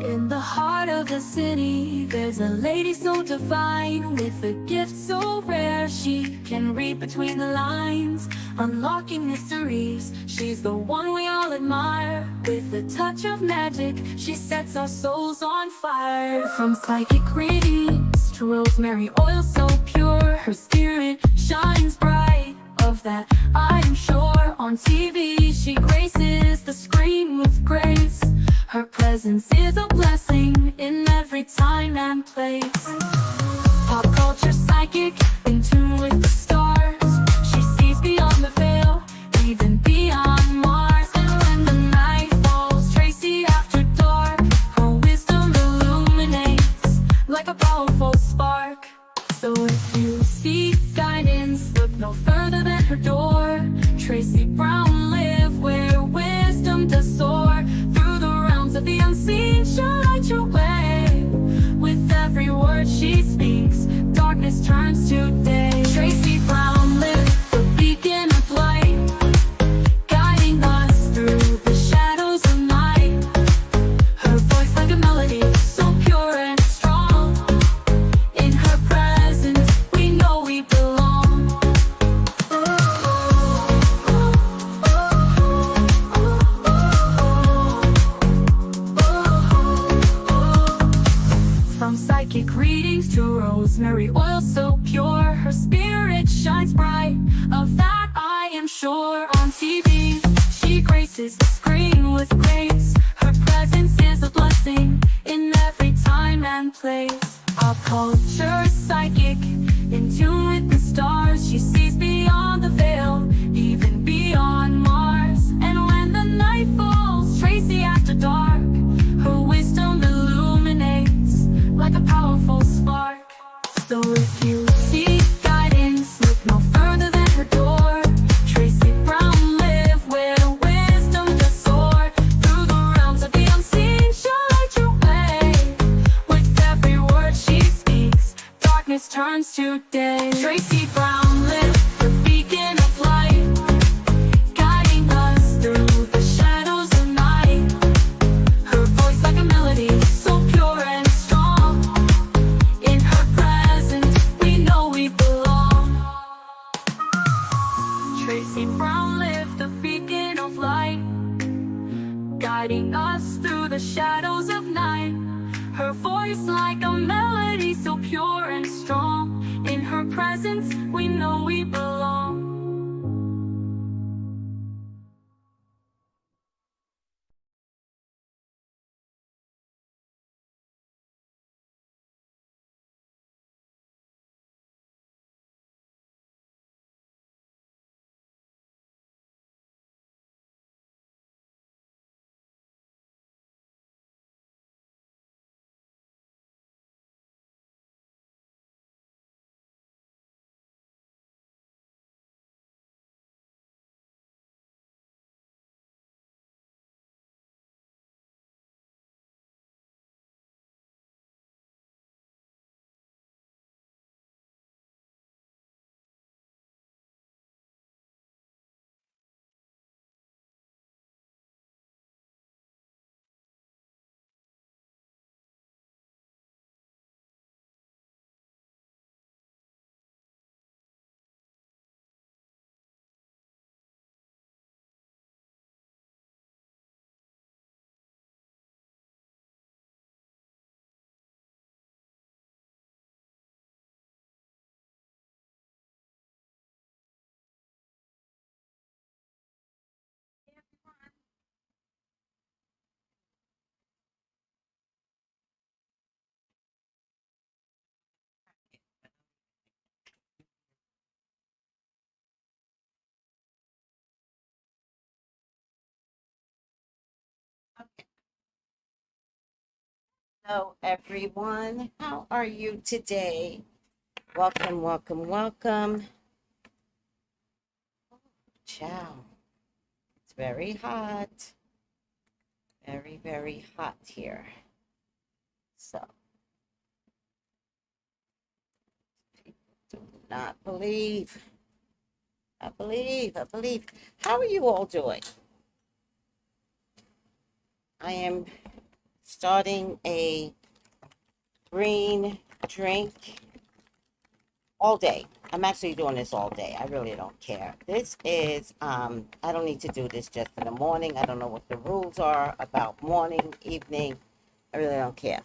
In the heart of the city, there's a lady so divine, with a gift so rare she can read between the lines, unlocking mysteries. She's the one we all admire. With a touch of magic, she sets our souls on fire. From psychic readings to rosemary oil so pure, her spirit shines bright. Of that I am sure. On TV she graces the screen with grace. Her presence is a blessing in every time and place. Pop culture psychic, in tune with the stars. She sees beyond the veil, even beyond Mars. And when the night falls, Tracy after dark, her wisdom illuminates like a powerful spark. So if you seek guidance, look no further than her door. Tracy Brown live where wisdom does soar. Through the realms of the unseen, she'll light your way. With every word she speaks, darkness turns to day. Tracy Brown live, the beacon of light, guiding us through the shadows of night. Her voice like a melody, so pure and strong. In her presence, we know we belong. From psychic readings to rosemary oil so pure, her spirit shines bright. Of that I am sure. On TV, she graces the screen with grace. Her presence is a blessing in every time and place. Pop culture psychic, in tune with the stars. She sees beyond the veil, even beyond Mars. And when the night falls, Tracy after dark, her wisdom illuminates like a powerful spark. So if you seek guidance, look no further than her door. Tracy Brown live where wisdom does soar. Through the realms of the unseen, she'll light your way. With every word she speaks, darkness turns to day. Tracy Brown live, the beacon of light, guiding us through the shadows of night. Her voice like a melody, so pure and strong. In her presence, we know we belong. Tracy Brown live, the beacon of light, guiding us through the shadows of night. Her voice like a melody, so pure and strong. In her presence, we know we belong. Hello, everyone. How are you today? Welcome, welcome, welcome. Ciao. It's very hot. Very, very hot here. So, people do not believe I believe, I believe. How are you all doing? I am starting a green drink all day. I'm actually doing this all day. I really don't care. This is, I don't need to do this just in the morning. I don't know what the rules are about morning, evening. I really don't care.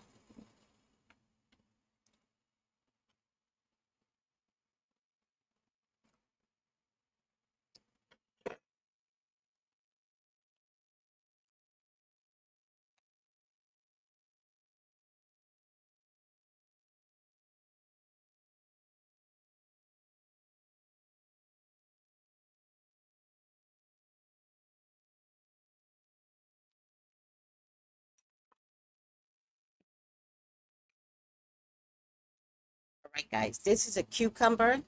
All right, guys, this is a cucumber,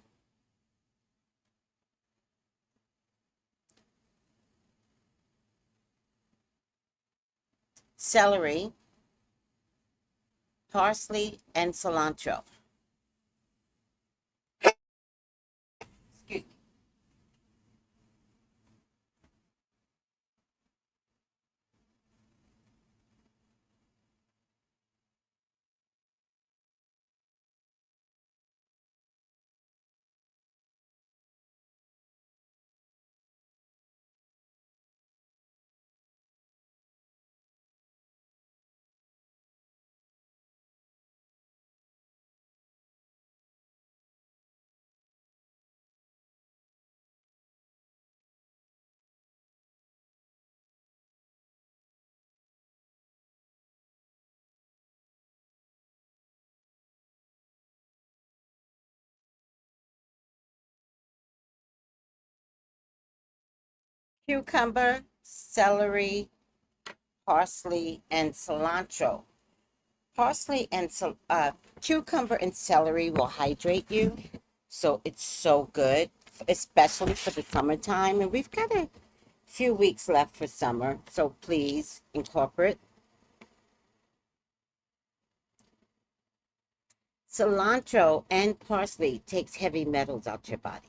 celery, parsley, and cilantro. Excuse Cucumber, celery, parsley, and cilantro. Parsley and cucumber and celery will hydrate you, so it's so good, especially for the summertime. And we've got a few weeks left for summer, so please incorporate. Cilantro and parsley takes heavy metals out your body.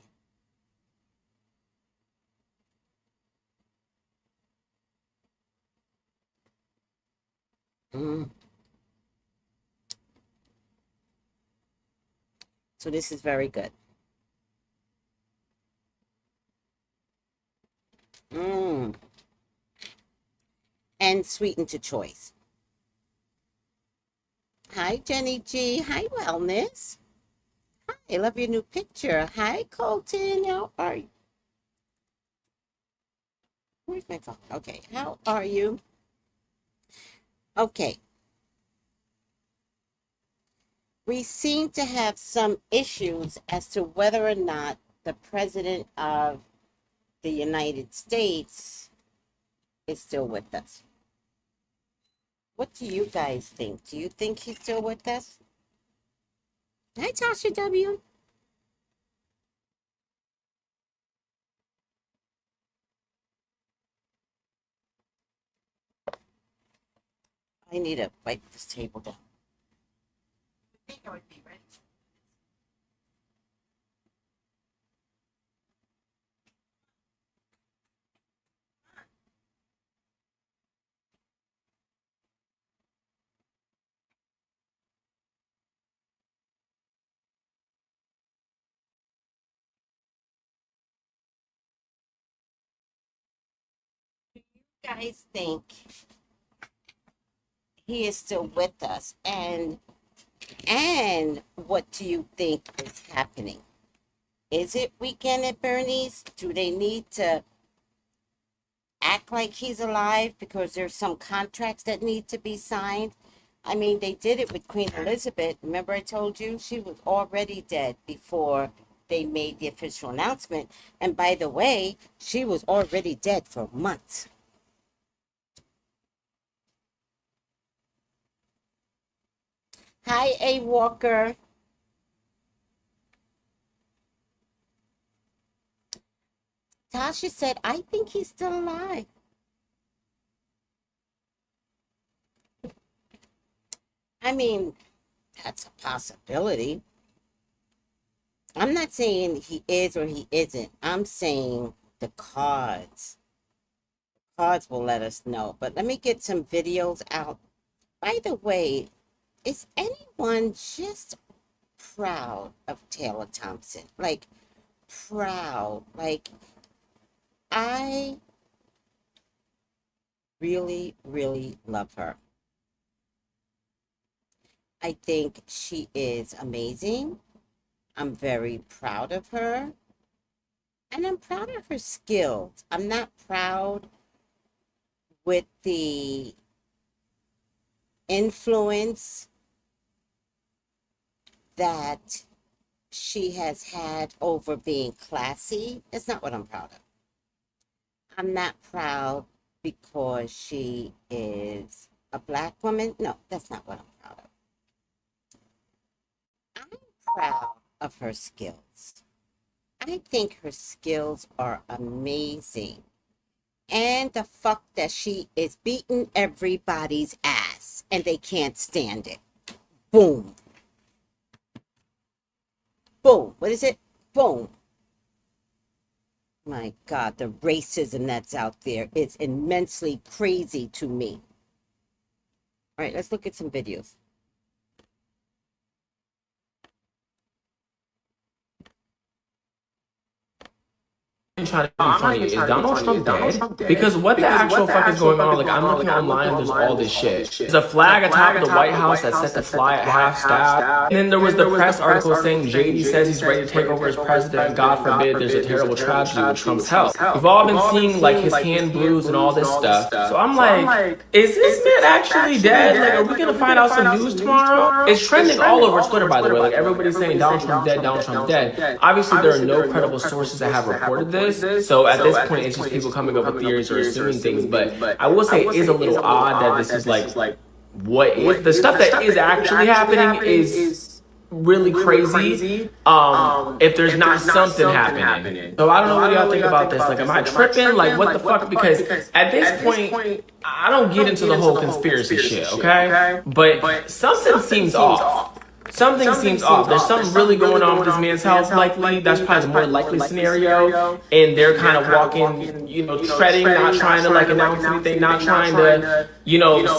Mm. So this is very good. Mm. And sweetened to choice. Hi, Jenny G. Hi, Wellness. I love your new picture. Hi, Colton. How are you? Where's my phone? Okay. How are you? Okay. We seem to have some issues as to whether or not the President of the United States is still with us. What do you guys think? Do you think he's still with us? Hi, Tasha W. I need to wipe this table down. I think I would be ready. You guys think he is still with us? And what do you think is happening? Is it Weekend at Bernie's? Do they need to act like he's alive because there's some contracts that need to be signed? I mean, they did it with Queen Elizabeth. Remember I told you she was already dead before they made the official announcement. And by the way, she was already dead for months. Hi, A. Walker. Tasha said, I think he's still alive. I mean, that's a possibility. I'm not saying he is or he isn't. I'm saying the cards. Cards will let us know. But let me get some videos out. By the way, is anyone just proud of Taylor Thompson? Like, proud. Like, I really, really love her. I think she is amazing. I'm very proud of her. And I'm proud of her skills. I'm not proud with the influence that she has had over being classy. That's not what I'm proud of. I'm not proud because she is a black woman. No, that's not what I'm proud of. I'm proud of her skills. I think her skills are amazing. And the fuck that she is beating everybody's ass and they can't stand it. Boom. Boom. What is it? Boom. My God, the racism that's out there is immensely crazy to me. All right, let's look at some videos. Trying to be funny. Is Donald Trump dead? Because what the actual fuck is going on? Like, I'm looking online and there's all this shit. There's a flag atop of the White House that's set to fly at half staff. And then there was the press article saying JD says he's ready to take over as president. And God forbid there's a terrible tragedy with Trump's health. We've all been seeing like his hand bruised and all this stuff. So I'm like, is this man actually dead? Like, are we gonna find out some news tomorrow? It's trending all over Twitter, by the way. Like, everybody's saying Donald Trump's dead, Donald Trump's dead. Obviously, there are no credible sources that have reported this. So at this point, it's just people coming up with theories or assuming things. But I will say it is a little odd that this is like what is the stuff that is actually happening is really crazy. If there's not something happening. So I don't know what y'all think about this. Like, am I tripping? Like, what the fuck? Because at this point, I don't get into the whole conspiracy shit, okay? But something seems off. Something seems off. There's something really going on with this man's health, likely. That's probably the more likely scenario. And they're kind of walking, treading, not trying to, like, announce anything, not trying to,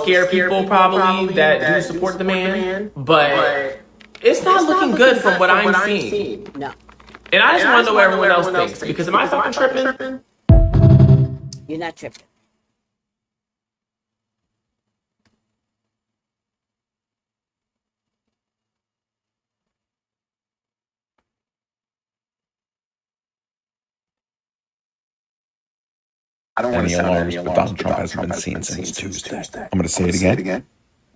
scare people, probably, that do support the man. But it's not looking good from what I'm seeing. No. And I just want to know what everyone else thinks. Because am I fucking tripping? You're not tripping. I don't want to sound any alarms, but Donald Trump hasn't been seen since Tuesday. I'm going to say it again.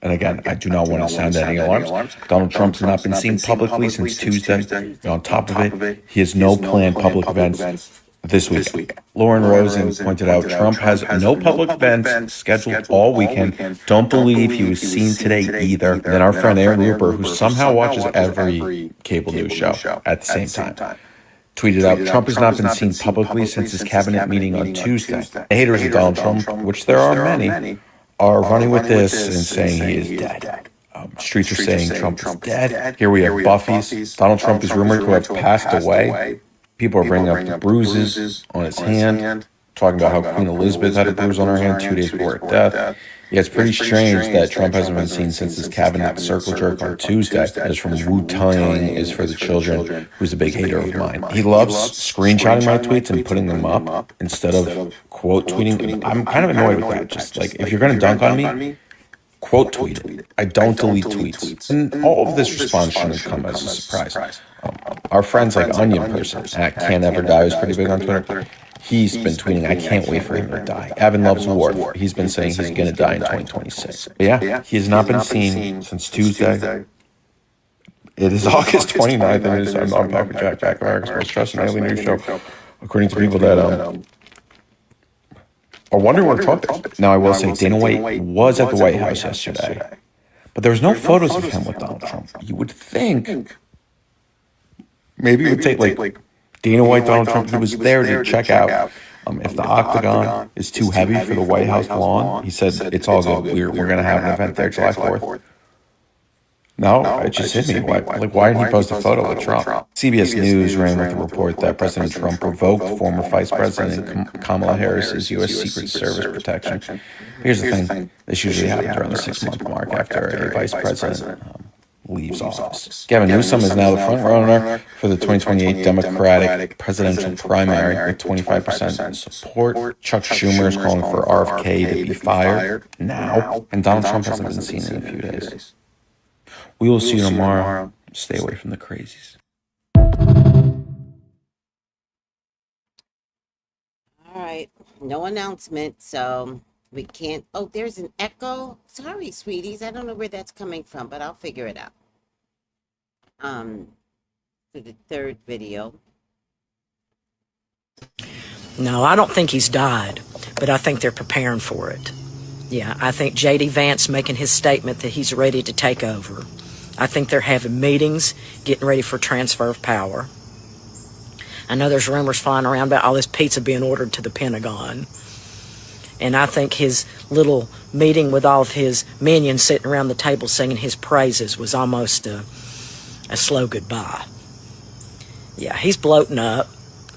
And again, I do not want to sound any alarms. Donald Trump has not been seen publicly since Tuesday. And on top of it, he has no planned public events this week. Lauren Rosen pointed out Trump has no public events scheduled all weekend. Don't believe he was seen today either. And then our friend Aaron Rupert, who somehow watches every cable news show at the same time, tweeted out, Trump has not been seen publicly since his cabinet meeting on Tuesday. The haters of Donald Trump, which there are many, are running with this and saying he is dead. Streets are saying Trump is dead. Here we have Buffy's. Donald Trump is rumored to have passed away. People are bringing up the bruises on his hand, talking about how Queen Elizabeth had a bruise on her hand 2 days before her death. Yeah, it's pretty strange that Trump hasn't been seen since his cabinet circle jerk on Tuesday. That is from Wu-Tang is for the Children, who's a big hater of mine. He loves screenshotting my tweets and putting them up instead of quote tweeting. I'm kind of annoyed with that. Just like, if you're going to dunk on me, quote tweet it. I don't delete tweets. And all of this response shouldn't come as a surprise. Our friends like Onion Person at Can't Ever Die was pretty big on Twitter. He's been tweeting, I can't wait for him to die. Evan Loves War. He's been saying he's going to die in 2026. But yeah, he has not been seen since Tuesday. It is August 29th, and it is Unpacked with Jack, America's most trusted daily news show, according to people that are wondering where Trump is. Now, I will say Dana White was at the White House yesterday, but there was no photos of him with Donald Trump. You would think maybe it would take like Dana White, Donald Trump, he was there to check out if the octagon is too heavy for the White House lawn. He said, it's all good. We're going to have an event there July 4th. No, it just hit me. Why didn't he post a photo with Trump? CBS News ran with the report that President Trump revoked former Vice President Kamala Harris's U.S. Secret Service protection. Here's the thing. This usually happens around the 6-month mark after a vice president leaves office. Gavin Newsom is now the front runner for the 2028 Democratic presidential primary with 25% support. Chuck Schumer is calling for RFK to be fired now, and Donald Trump hasn't been seen in a few days. We will see you tomorrow. Stay away from the crazies. All right. No announcement, so we can't. Oh, there's an echo. Sorry, sweeties. I don't know where that's coming from, but I'll figure it out. For the third video. No, I don't think he's died, but I think they're preparing for it. Yeah, I think J.D. Vance making his statement that he's ready to take over. I think they're having meetings, getting ready for transfer of power. I know there's rumors flying around about all this pizza being ordered to the Pentagon. And I think his little meeting with all of his minions sitting around the table singing his praises was almost a slow goodbye. Yeah, he's bloating up.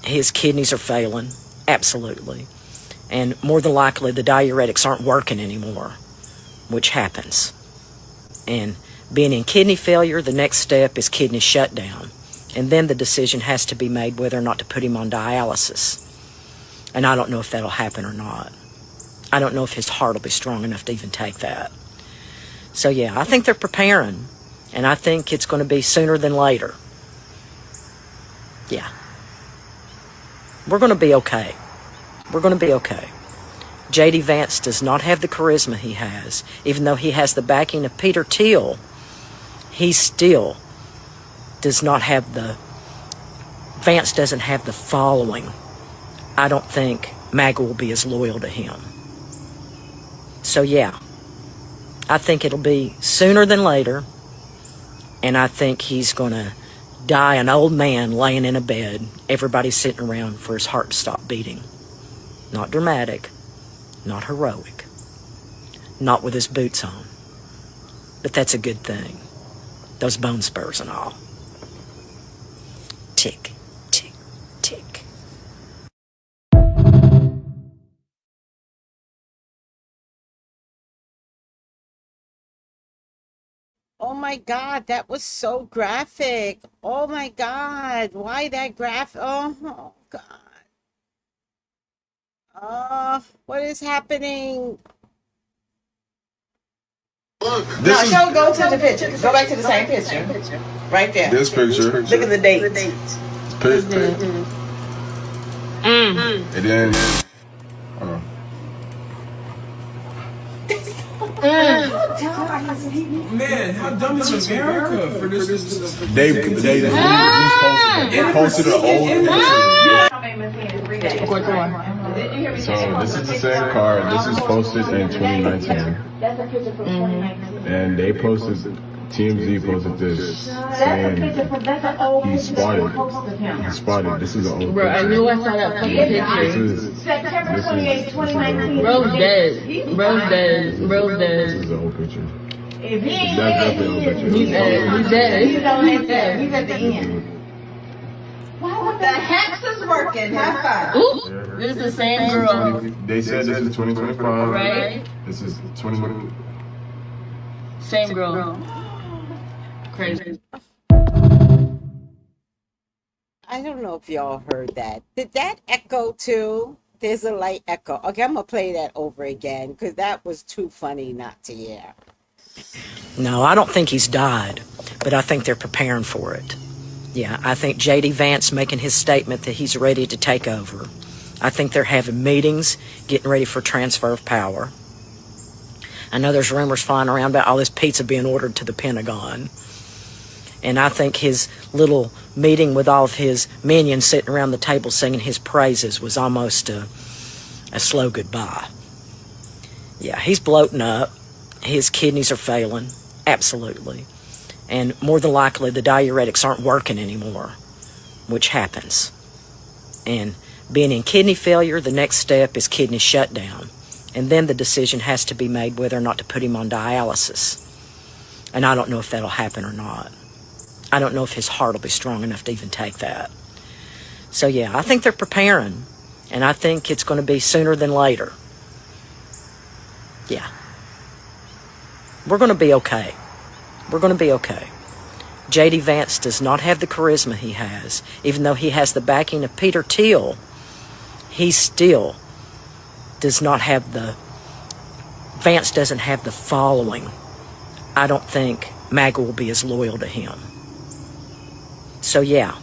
His kidneys are failing. Absolutely. And more than likely, the diuretics aren't working anymore, which happens. And being in kidney failure, the next step is kidney shutdown. And then the decision has to be made whether or not to put him on dialysis. And I don't know if that'll happen or not. I don't know if his heart will be strong enough to even take that. So yeah, I think they're preparing. And I think it's going to be sooner than later. Yeah. We're going to be okay. We're going to be okay. J.D. Vance does not have the charisma he has. Even though he has the backing of Peter Thiel, he still does not have the... Vance doesn't have the following. I don't think MAGA will be as loyal to him. So yeah, I think it'll be sooner than later. And I think he's going to die an old man laying in a bed, everybody sitting around for his heart to stop beating. Not dramatic, not heroic, not with his boots on. But that's a good thing. Those bone spurs and all. Tick, tick, tick. Oh my God, that was so graphic. Oh my God, why that graphic? Oh God. Oh, what is happening? Go to the picture. Go back to the same picture. Right there. This picture. Look at the date. And then, hold on. Man, how dumb is America for this? They posted an old picture. So this is the same card. This is posted in 2019. And they posted, TMZ posted this saying he spotted. He spotted. This is an old Bro, I picture. knew I saw that fucking picture. September 28, 2019. Bro's dead. Bro's dead. Bro's This dead. is an old picture. If he ain't That's dead, definitely he an old is. picture. He's dead. He's dead. He's on his dead. He's at the end. What the hex is working? High five. Oop! This is the same girl. They said this is 2025. Right? This is 2020. Same girl. Crazy. I don't know if y'all heard that. Did that echo too? There's a light echo. Okay, I'm going to play that over again because that was too funny not to hear. No, I don't think he's died, but I think they're preparing for it. Yeah, I think J.D. Vance making his statement that he's ready to take over. I think they're having meetings, getting ready for transfer of power. I know there's rumors flying around about all this pizza being ordered to the Pentagon. And I think his little meeting with all of his minions sitting around the table singing his praises was almost a slow goodbye. Yeah, he's bloating up. His kidneys are failing. Absolutely. And more than likely, the diuretics aren't working anymore, which happens. And being in kidney failure, the next step is kidney shutdown. And then the decision has to be made whether or not to put him on dialysis. And I don't know if that'll happen or not. I don't know if his heart will be strong enough to even take that. So yeah, I think they're preparing. And I think it's going to be sooner than later. Yeah. We're going to be okay. We're going to be okay. J.D. Vance does not have the charisma he has. Even though he has the backing of Peter Thiel, he still does not have the... Vance doesn't have the following. I don't think MAGA will be as loyal to him. So yeah,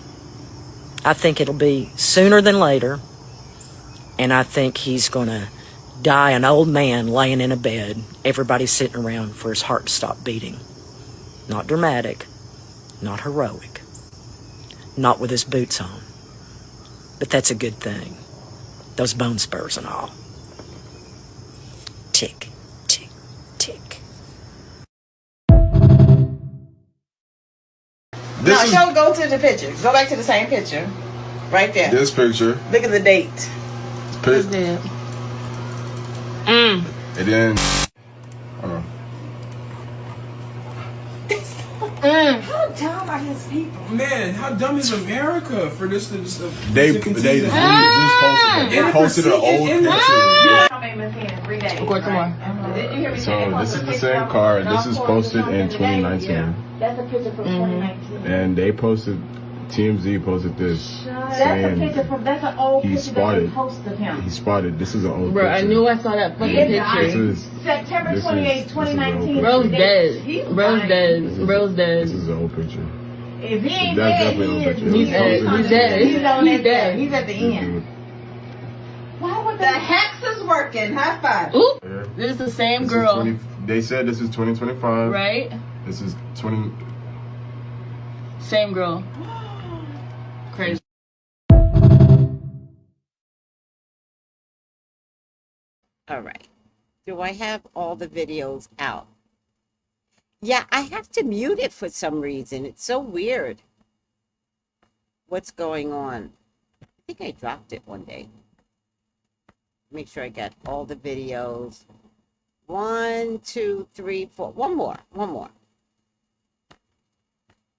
I think it'll be sooner than later, and I think he's going to die an old man laying in a bed, everybody sitting around for his heart to stop beating. Not dramatic, not heroic, not with his boots on. But that's a good thing. Those bone spurs and all. Tick, tick, tick. No, she'll go to the picture. Go back to the same picture. Right there. This picture. Look at the date. What's that? And then, hold on. How dumb are his people? Man, how dumb is America for this to just They just posted an old picture. Of course, tomorrow. So this is the same car. This is posted in 2019. That's a picture from 2019. And they posted, TMZ posted this That's a saying picture from, that's an old he picture that spotted. they posted of him. He spotted. This is an old Bro, picture. I knew I saw that fucking This picture. is September this 28, is- 2019. Bro's He's dead. He's Bro's fine. dead. Bro's dead. This is an old picture. If he ain't That's dead, definitely he an old is. picture. He's dead. He's dead. He's on He's that dead. side. He's at the end. Why would the hex is working? High five. Oop. Yeah. This is the same This is girl, 20 they said this is 2025. right? This is 20. Same girl. Crazy. All right. Do I have all the videos out? Yeah, I have to mute it for some reason. It's so weird. What's going on? I think I dropped it one day. Make sure I got all the videos. 1, 2, 3, 4. One more.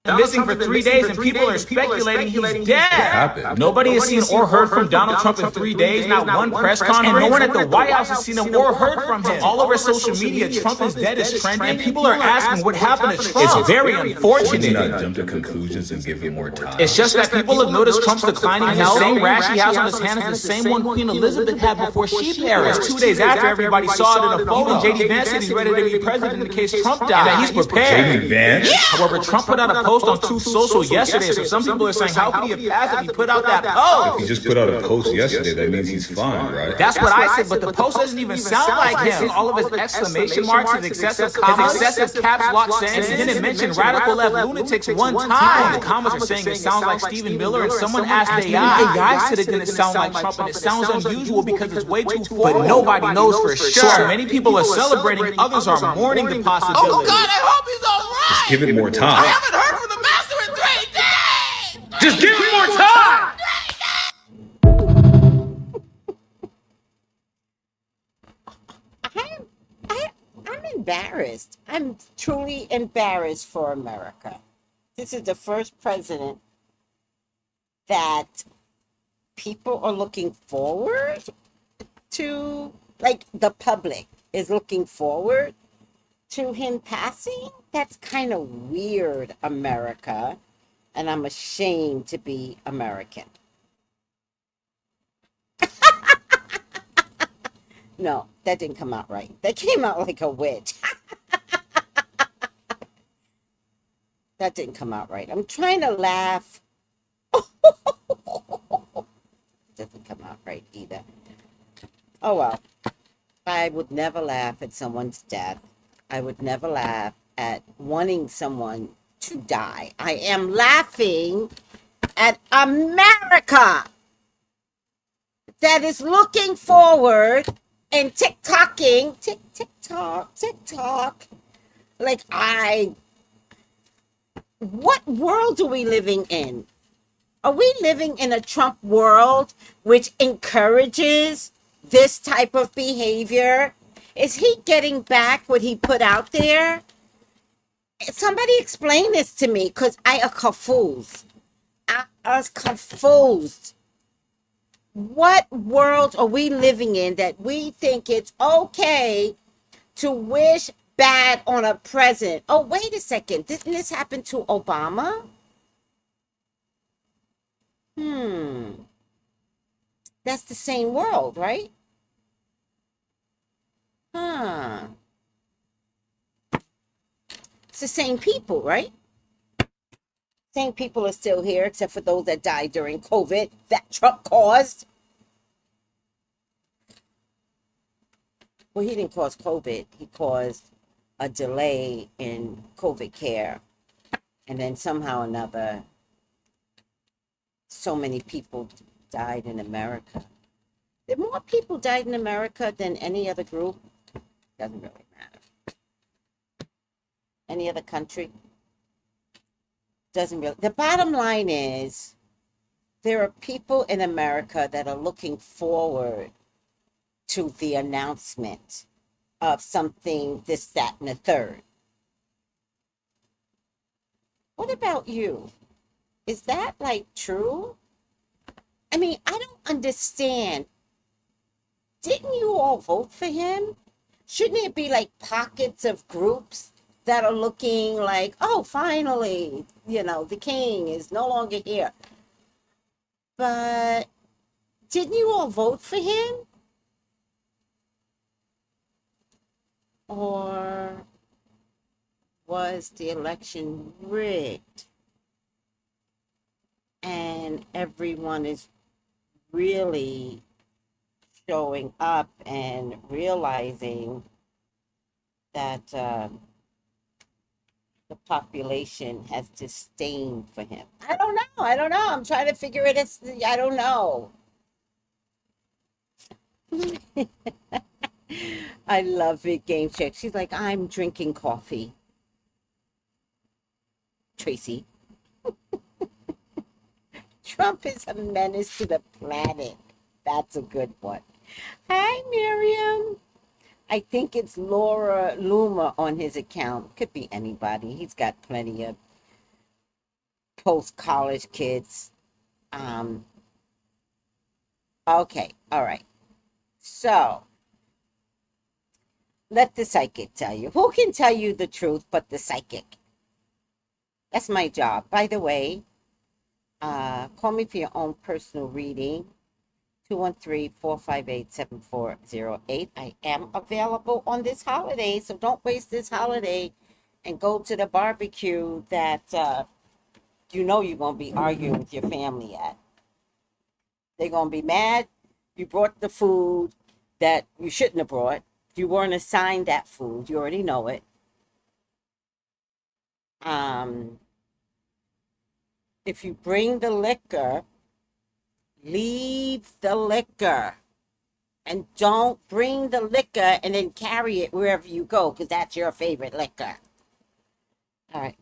Missing for 3 days, and people are speculating he's dead. Nobody has seen or heard from Donald Trump in 3 days, not one press conference, and no one at the White House has seen him or heard from him. All over social media, Trump is dead is trending, and people are asking what happened to Trump. It's very unfortunate. Not jump to conclusions and give him more time. It's just that people have noticed Trump's declining health. The same rash he has on his hand is the same one Queen Elizabeth had before she perished. 2 days after everybody saw it in a photo, J.D. Vance said he's ready to be president in case Trump dies. And that he's prepared. J.D. Vance? However, Trump put out a post on Truth Social yesterday, so some people are saying, how could he have passed if he put out that post? He just put out a post yesterday. That means he's fine, right? That's what I said, but the post doesn't even sound like him. All of his exclamation marks, his excessive comments, his excessive caps lock sayings. He didn't mention radical left lunatics one time. The comments are saying it sounds like Stephen Miller, and someone asked AI said it didn't sound like Trump, and it sounds unusual because it's way too forward. But nobody knows for sure. Many people are celebrating, others are mourning the possibility. Oh God, I hope he's all right. Just give it more time. I haven't heard from the master in 3 days. Just give him more time! I'm embarrassed. I'm truly embarrassed for America. This is the first president that people are looking forward to, like the public is looking forward to him passing. That's kind of weird, America. And I'm ashamed to be American. No, that didn't come out right. That came out like a witch. That didn't come out right. I'm trying to laugh. Doesn't come out right either. Oh well. I would never laugh at someone's death. I would never laugh at wanting someone to die. I am laughing at America that is looking forward and tick-tocking, tick-tock. Like what world are we living in? Are we living in a Trump world which encourages this type of behavior? Is he getting back what he put out there? Somebody explain this to me, because I am confused. I was confused. What world are we living in that we think it's okay to wish bad on a president? Oh, wait a second. Didn't this happen to Obama? That's the same world, right? Huh. It's the same people, right? Same people are still here, except for those that died during COVID that Trump caused. Well, he didn't cause COVID. He caused a delay in COVID care. And then somehow or another, so many people died in America. Did more people died in America than any other group? Doesn't really matter. Any other country? Doesn't really. The bottom line is, there are people in America that are looking forward to the announcement of something, this, that, and the third. What about you? Is that like true? I mean, I don't understand. Didn't you all vote for him? Shouldn't it be like pockets of groups that are looking like, oh, finally, the king is no longer here? But didn't you all vote for him? Or was the election rigged? And everyone is really showing up and realizing that the population has disdain for him. I don't know. I'm trying to figure it. I don't know. I love it, Game Check. She's like, I'm drinking coffee. Tracy. Trump is a menace to the planet. That's a good one. Hi, Miriam. I think it's Laura Luma on his account. Could be anybody. He's got plenty of post-college kids. Okay, all right. So, let the psychic tell you. Who can tell you the truth but the psychic? That's my job. By the way, call me for your own personal reading. 213-458-7408. I am available on this holiday, so don't waste this holiday and go to the barbecue that you're going to be arguing with your family at. They're going to be mad you brought the food that you shouldn't have brought. You weren't assigned that food. You already know it. If you bring the liquor, leave the liquor. And don't bring the liquor and then carry it wherever you go, because that's your favorite liquor. All right.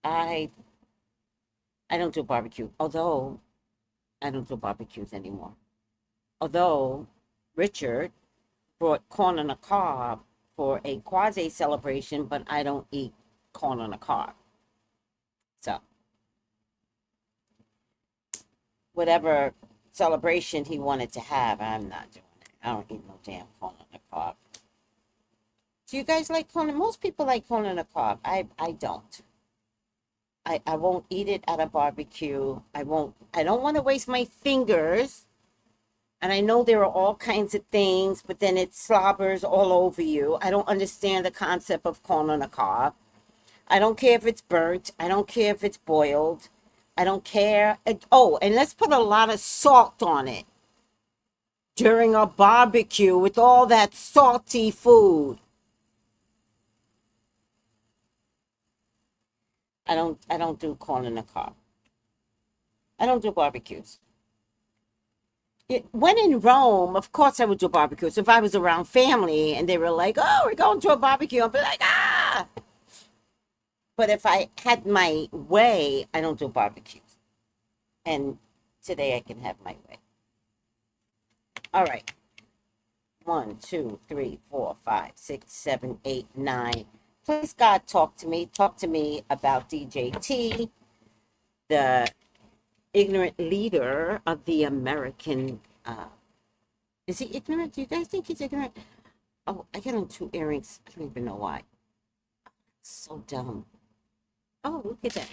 I don't do barbecue, although I don't do barbecues anymore. Although Richard brought corn on the cob for a quasi celebration, but I don't eat corn on the cob. So, whatever celebration he wanted to have, I'm not doing it. I don't eat no damn corn on the cob. Do you guys like corn? Most people like corn on the cob. I don't. I won't eat it at a barbecue. I don't want to waste my fingers. And I know there are all kinds of things, but then it slobbers all over you. I don't understand the concept of corn on the cob. I don't care if it's burnt. I don't care if it's boiled. I don't care. And let's put a lot of salt on it during a barbecue with all that salty food. I don't do corn on the cob. I don't do barbecues. When in Rome, of course I would do barbecues. If I was around family and they were like, oh, we're going to a barbecue, I'd be like, ah. But if I had my way, I don't do barbecues. And today I can have my way. All right. 1, 2, 3, 4, 5, 6, 7, 8, 9, please God, talk to me. Talk to me about DJT, the ignorant leader of the American. Is he ignorant? Do you guys think he's ignorant? Oh, I get on 2 earrings. I don't even know why. So dumb. Oh, look at that.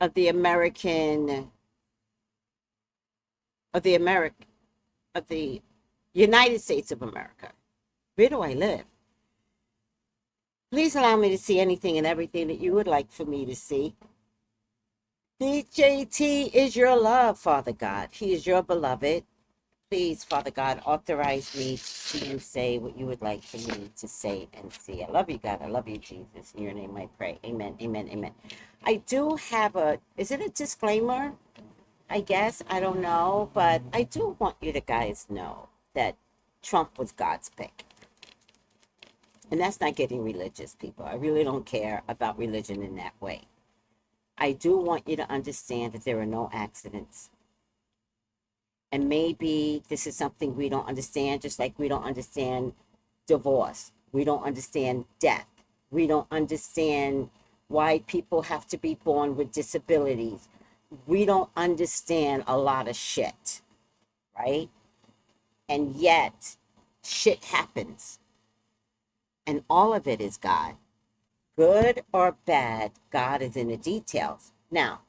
Of the American, of the United States of America. Where do I live? Please allow me to see anything and everything that you would like for me to see. DJT is your love, Father God. He is your beloved. Please, Father God, authorize me to see and say what you would like for me to say and see. I love you, God. I love you, Jesus. In your name I pray. Amen, amen, amen. I do have is it a disclaimer? I guess. I don't know. But I do want you to guys know that Trump was God's pick. And that's not getting religious, people. I really don't care about religion in that way. I do want you to understand that there are no accidents. And maybe this is something we don't understand, just like we don't understand divorce. We don't understand death. We don't understand why people have to be born with disabilities. We don't understand a lot of shit, right? And yet, shit happens. And all of it is God. Good or bad, God is in the details. Now,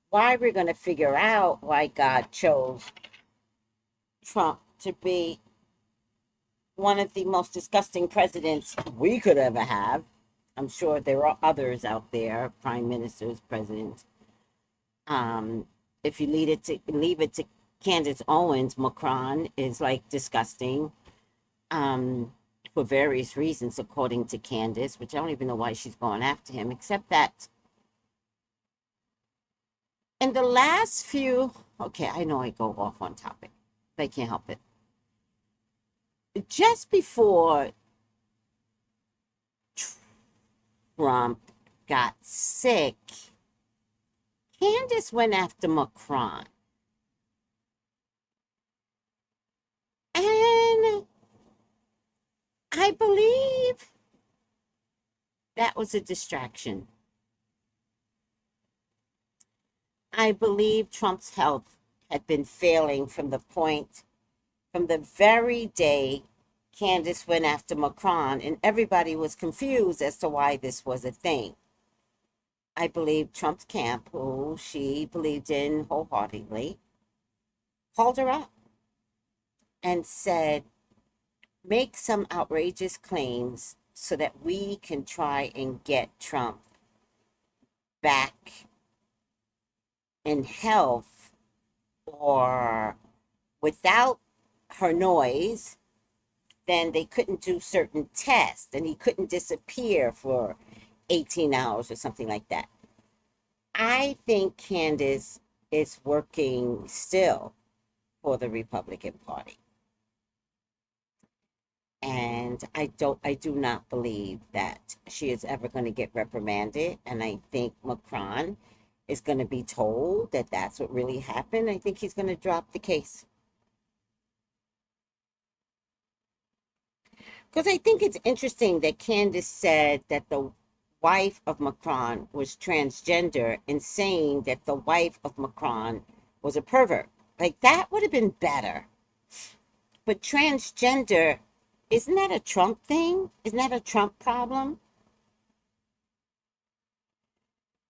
why we're going to figure out why God chose Trump to be one of the most disgusting presidents we could ever have. I'm sure there are others out there, prime ministers, presidents. If you leave it to Candace Owens, Macron is like disgusting. For various reasons, according to Candace, which I don't even know why she's going after him, except that in the last few, okay, I know I go off on topic, but I can't help it. Just before Trump got sick, Candace went after Macron. And I believe that was a distraction. I believe Trump's health had been failing from the very day Candace went after Macron, and everybody was confused as to why this was a thing. I believe Trump's camp, who she believed in wholeheartedly, called her up and said, make some outrageous claims so that we can try and get Trump back in health, or without her noise, then they couldn't do certain tests and he couldn't disappear for 18 hours or something like that. I think Candace is working still for the Republican Party. And I do not believe that she is ever going to get reprimanded. And I think Macron is going to be told that that's what really happened. I think he's going to drop the case. Because I think it's interesting that Candace said that the wife of Macron was transgender and saying that the wife of Macron was a pervert. Like, that would have been better. But transgender, isn't that a Trump thing? Isn't that a Trump problem?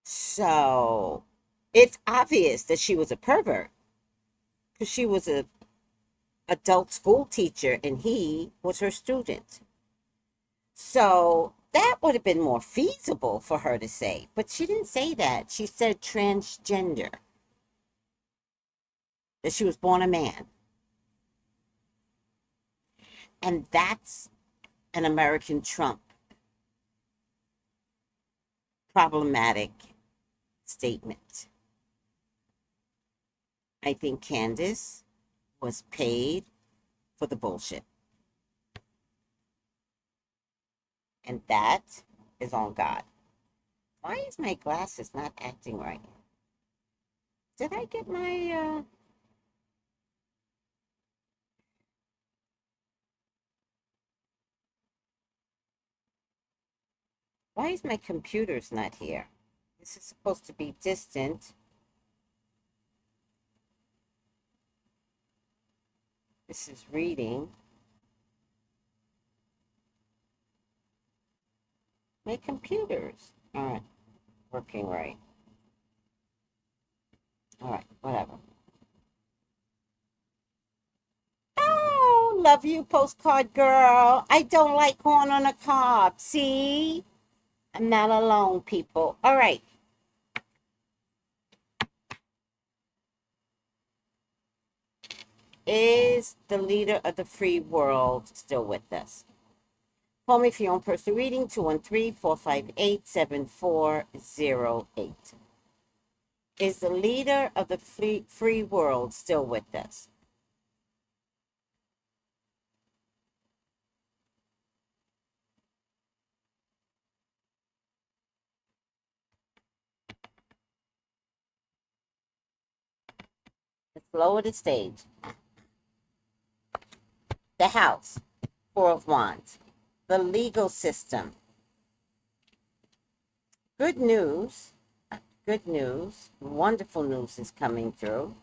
So it's obvious that she was a pervert because she was a adult school teacher and he was her student. So that would have been more feasible for her to say, but she didn't say that. She said transgender, that she was born a man. And that's an American Trump problematic statement. I think Candace was paid for the bullshit. And that is on God. Why is my glasses not acting right? Did I get my... Why is my computer's not here? This is supposed to be distant. This is reading. My computers aren't working right. All right, whatever. Oh, love you, postcard girl. I don't like corn on the cob. See? I'm not alone, people. All right. Is the leader of the free world still with us? Call me for your own personal reading, 213-458-7408. Is the leader of the free world still with us? Let's lower the stage. The house, Four of Wands. The legal system. Good news, wonderful news is coming through.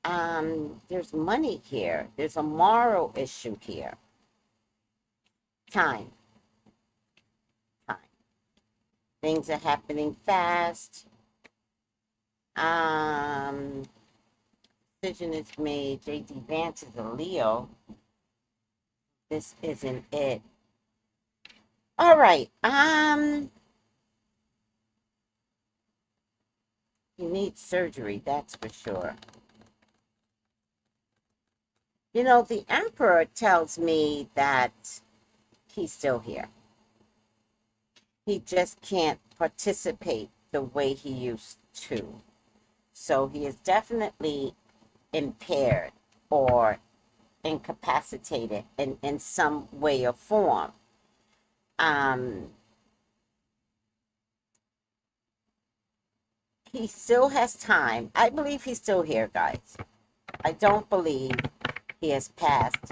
There's money here. There's a moral issue here. Time. Things are happening fast. Decision is made. JD Vance is a Leo. This isn't it. All right. He needs surgery, that's for sure. You know, the Emperor tells me that he's still here. He just can't participate the way he used to. So he is definitely impaired or incapacitated in some way or form. He still has time. I believe he's still here, guys. I don't believe he has passed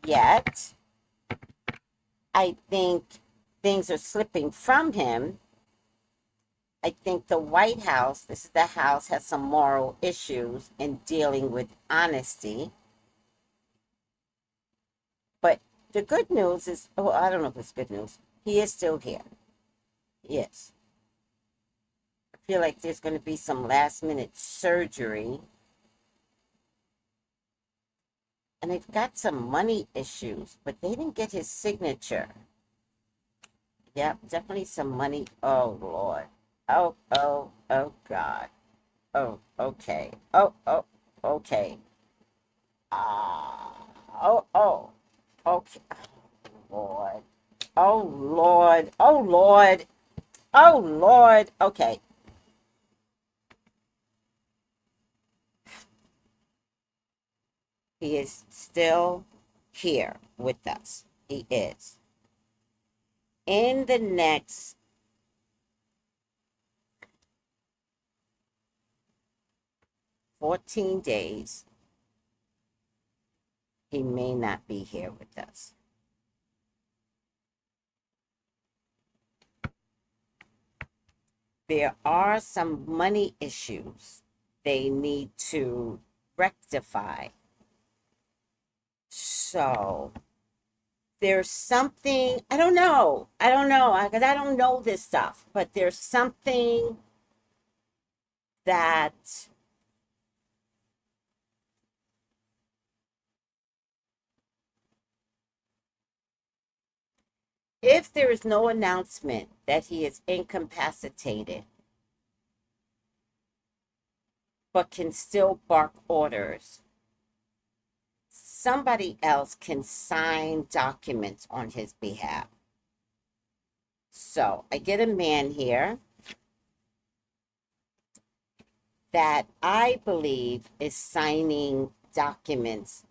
yet. I think things are slipping from him. I think the White House, this is the house, has some moral issues in dealing with honesty. But the good news is, oh, I don't know if it's good news. He is still here. Yes. I feel like there's going to be some last minute surgery. And they've got some money issues, but they didn't get his signature. Yep, definitely some money. Oh, Lord. Oh, God. Oh, okay. Oh, okay. Okay. Lord. Oh, Lord. Oh, Lord. Oh, Lord. Okay. He is still here with us. He is. In the next 14 days, he may not be here with us. There are some money issues they need to rectify. So there's something, I don't know, because I don't know this stuff, but there's something that if there is no announcement that he is incapacitated, but can still bark orders, somebody else can sign documents on his behalf. So I get a man here that I believe is signing documents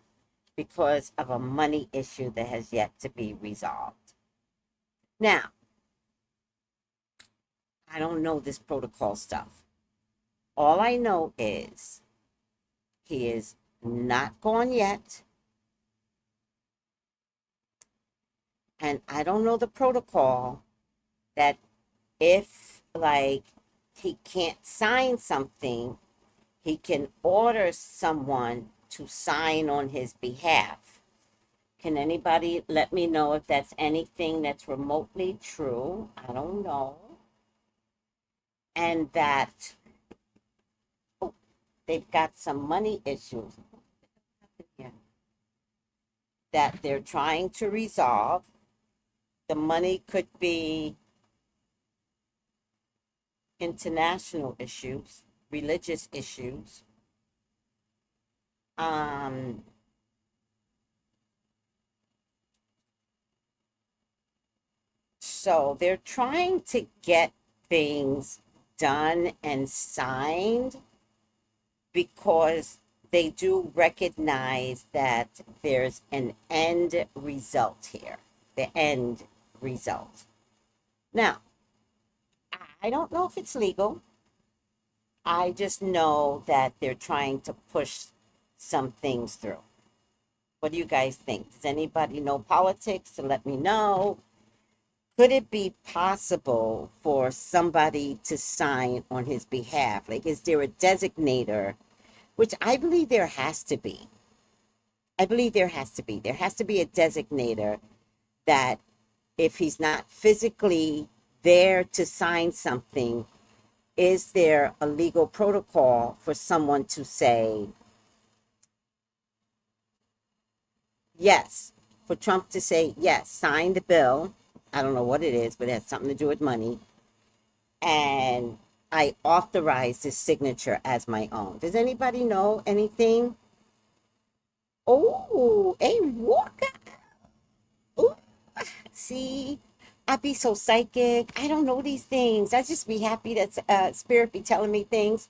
because of a money issue that has yet to be resolved. Now, I don't know this protocol stuff. All I know is he is not gone yet. And I don't know the protocol, that if, like, he can't sign something, he can order someone to sign on his behalf. Can anybody let me know if that's anything that's remotely true? I don't know. And that they've got some money issues that they're trying to resolve. The money could be international issues, religious issues. So they're trying to get things done and signed because they do recognize that there's an end result here, the end result. Now, I don't know if it's legal. I just know that they're trying to push some things through. What do you guys think? Does anybody know politics? To let me know. Could it be possible for somebody to sign on his behalf? Like, is there a designator? Which I believe there has to be. I believe there has to be. There has to be a designator that if he's not physically there to sign something, is there a legal protocol for someone to say yes, for Trump to say yes, sign the bill? I don't know what it is, but it has something to do with money. And I authorize this signature as my own. Does anybody know anything? Oh, a Walker. Ooh, see, I be so psychic. I don't know these things. I just be happy that Spirit be telling me things.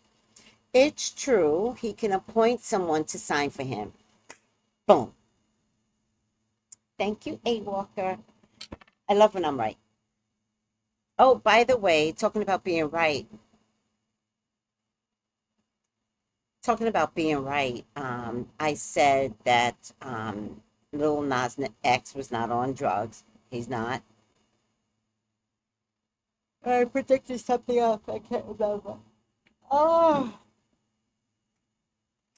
It's true. He can appoint someone to sign for him. Boom. Thank you, A Walker. I love when I'm right. Oh, by the way, talking about being right, I said that Lil Nas X was not on drugs. He's not. I predicted something else. I can't remember. Oh,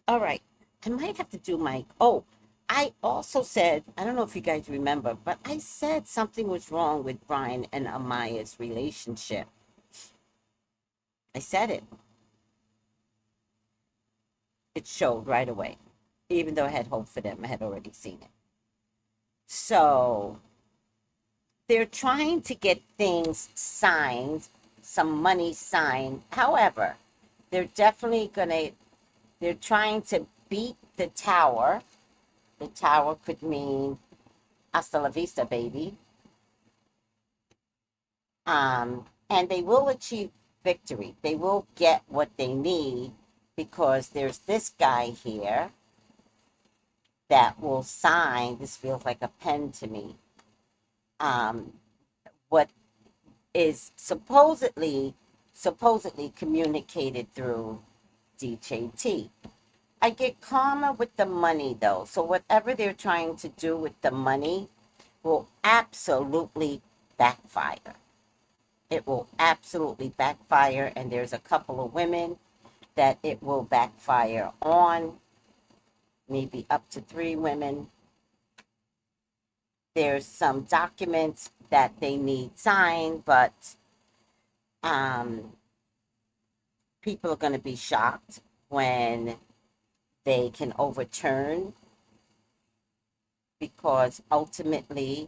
all right. I might have to do my. Oh, I also said, I don't know if you guys remember, but I said something was wrong with Brian and Amaya's relationship. I said it. It showed right away. Even though I had hope for them, I had already seen it. So they're trying to get things signed, some money signed. However, they're trying to beat the tower. The tower could mean hasta la vista, baby. And they will achieve victory. They will get what they need because there's this guy here that will sign. This feels like a pen to me. What is supposedly communicated through DJT. I get karma with the money though. So whatever they're trying to do with the money will absolutely backfire. It will absolutely backfire, and there's a couple of women that it will backfire on, maybe up to 3 women. There's some documents that they need signed, but people are going to be shocked when they can overturn, because ultimately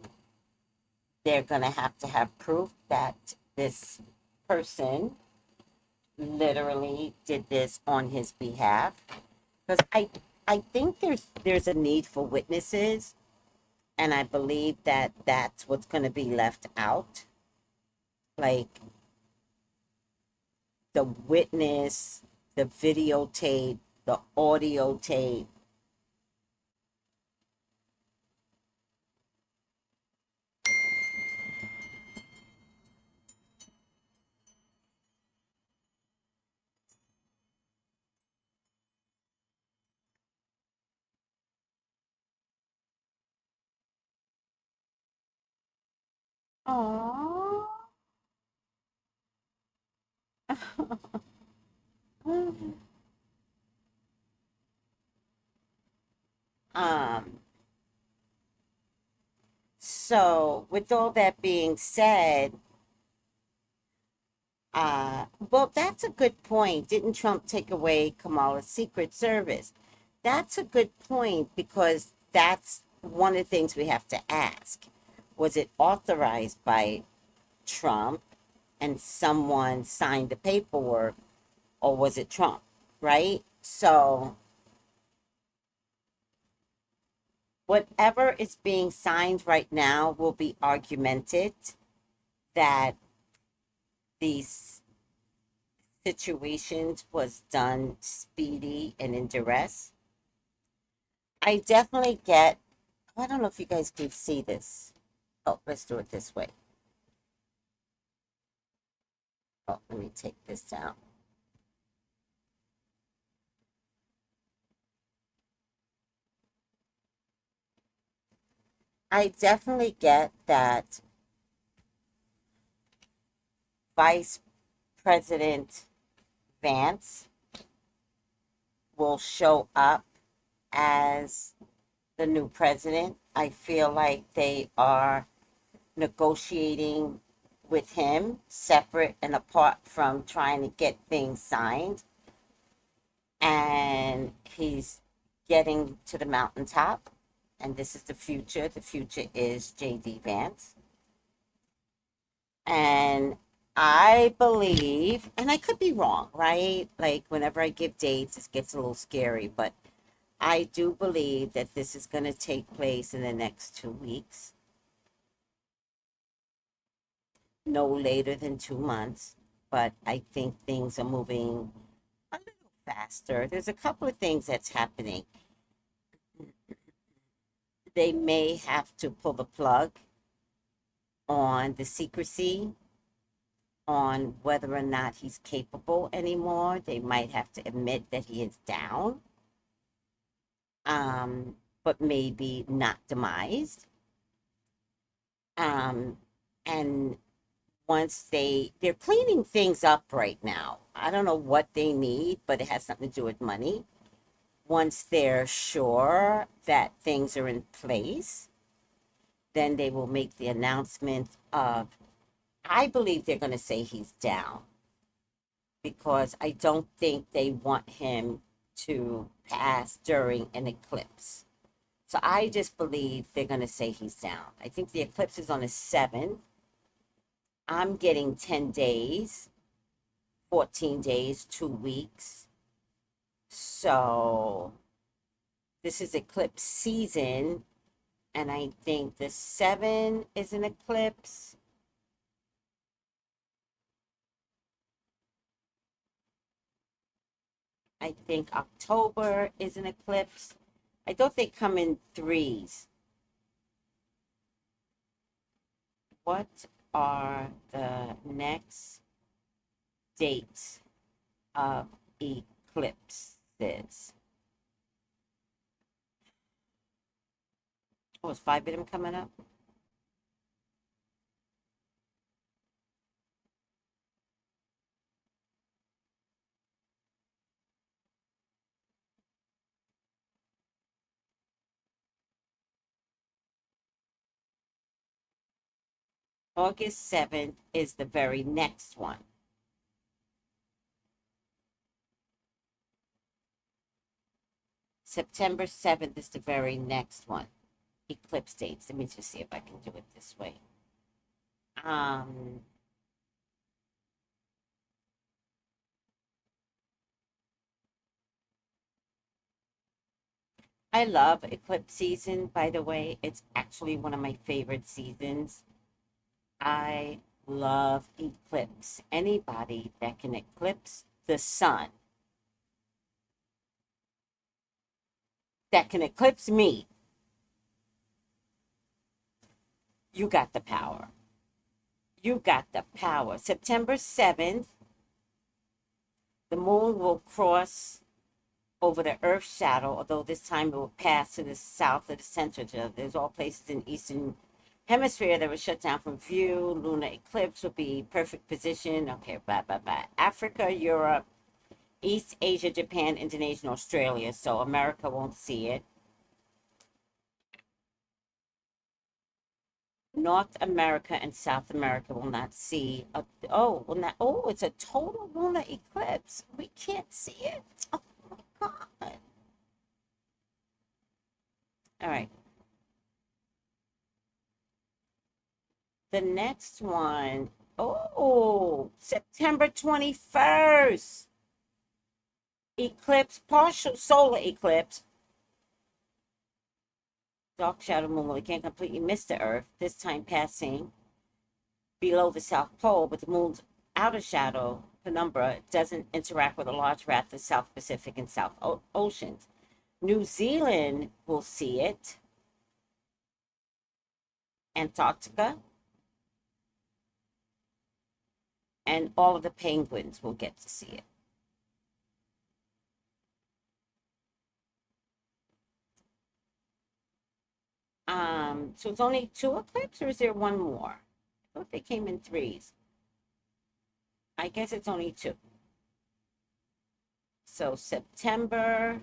they're going to have proof that this person literally did this on his behalf. Because I think there's a need for witnesses, and I believe that that's what's going to be left out. Like the witness, the videotape, the audio tape. Aww. Um, so with all that being said, well, that's a good point. Didn't Trump take away Kamala's Secret Service? That's a good point because that's one of the things we have to ask. Was it authorized by Trump and someone signed the paperwork, or was it Trump, right? So whatever is being signed right now will be argumented that these situations was done speedy and in duress. I definitely get, I don't know if you guys can see this. Oh, let's do it this way. Oh, let me take this down. I definitely get that Vice President Vance will show up as the new president. I feel like they are negotiating with him separate and apart from trying to get things signed. And he's getting to the mountaintop. And this is the future. The future is J.D. Vance. And I believe, and I could be wrong, right? Like whenever I give dates, it gets a little scary, but I do believe that this is going to take place in the next 2 weeks. No later than 2 months, but I think things are moving a little faster. There's a couple of things that's happening. They may have to pull the plug on the secrecy, on whether or not he's capable anymore. They might have to admit that he is down, but maybe not demised. And once they're cleaning things up right now. I don't know what they need, but it has something to do with money. Once they're sure that things are in place, then they will make the announcement of, I believe they're going to say he's down, because I don't think they want him to pass during an eclipse. So I just believe they're going to say he's down. I think the eclipse is on the 7th. I'm getting 10 days, 14 days, 2 weeks. So this is eclipse season, and I think the 7 is an eclipse. I think October is an eclipse. I don't think come in threes. What are the next dates of eclipses? Oh, is 5 of them coming up? August 7th is the very next one. September 7th is the very next one. Eclipse dates. Let me just see if I can do it this way. I love eclipse season, by the way. It's actually one of my favorite seasons. I love eclipse. Anybody that can eclipse the sun, that can eclipse me, you got the power. You got the power. September 7th, the moon will cross over the Earth's shadow, although this time it will pass to the south of the center. There's all places in Eastern Hemisphere that was shut down from view. Lunar eclipse will be perfect position. Okay, blah, blah, blah. Africa, Europe, East Asia, Japan, Indonesia, and Australia. So America won't see it. North America and South America will not see. It's a total lunar eclipse. We can't see it. Oh my God. All right. The next one, September 21st. Eclipse, partial solar eclipse. Dark shadow moon, well, it can't completely miss the Earth, this time passing below the South Pole, but the moon's outer shadow, penumbra, doesn't interact with a large raft of the South Pacific and South Oceans. New Zealand will see it. Antarctica. And all of the penguins will get to see it. So it's only 2 eclipses, or is there one more? I thought they came in 3s. I guess it's only 2. So September.